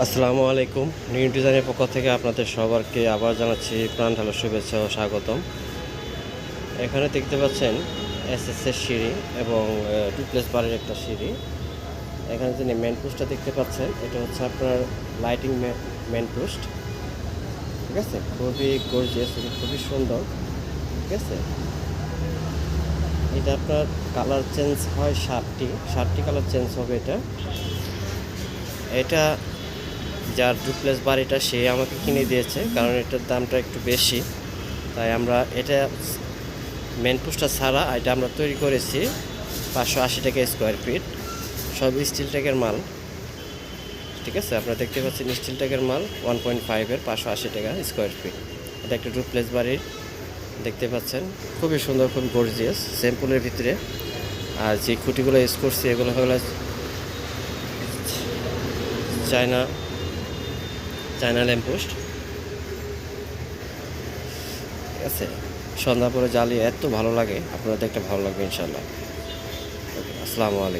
আসসালামু আলাইকুম। নিউ ডিজাইনের পক্ষ থেকে আপনাদের সবারকে আবার জানাচ্ছি প্রাণ ঢালার শুভেচ্ছা ও স্বাগতম। এখানে দেখতে পাচ্ছেন এসএসের সিঁড়ি এবং ডুপ্লেক্স বাড়ির একটা সিঁড়ি। এখানে যিনি মেন পোস্টটা দেখতে পাচ্ছেন এটা হচ্ছে আপনার লাইটিং মেন পোস্ট। ঠিক আছে, খুবই গর্জিয়াস, খুবই সুন্দর। ঠিক আছে, এটা আপনার কালার চেঞ্জ হয় সাতটি কালার চেঞ্জ হবে। এটা যার ডুপ্লেক্স বাড়িটা সে আমাকে কিনে দিয়েছে, কারণ এটার দামটা একটু বেশি। তাই আমরা এটা মেন পোস্টটা ছাড়া এটা আমরা তৈরি করেছি 580 টাকা স্কোয়ার ফিট। সব স্টিল ট্যাগের মাল। ঠিক আছে, আপনারা দেখতে পাচ্ছেন স্টিল ট্যাগের মাল 1.5-এর 580 টাকা স্কোয়ার ফিট। এটা একটা ডুপ্লেক্স বাড়ির দেখতে পাচ্ছেন, খুবই সুন্দর, খুবই গর্জিয়াস, সিম্পলের ভিতরে। আর যে খুঁটিগুলো ইউজ করছি এগুলো হলো চায়না ল্যাম্পপোস্ট। ঠিক আছে, সন্ধ্যা পরে জ্বালিয়ে এত ভালো লাগে, আপনাদের একটা ভালো লাগবে ইনশাল্লাহ। ওকে, আসসালামু আলাইকুম।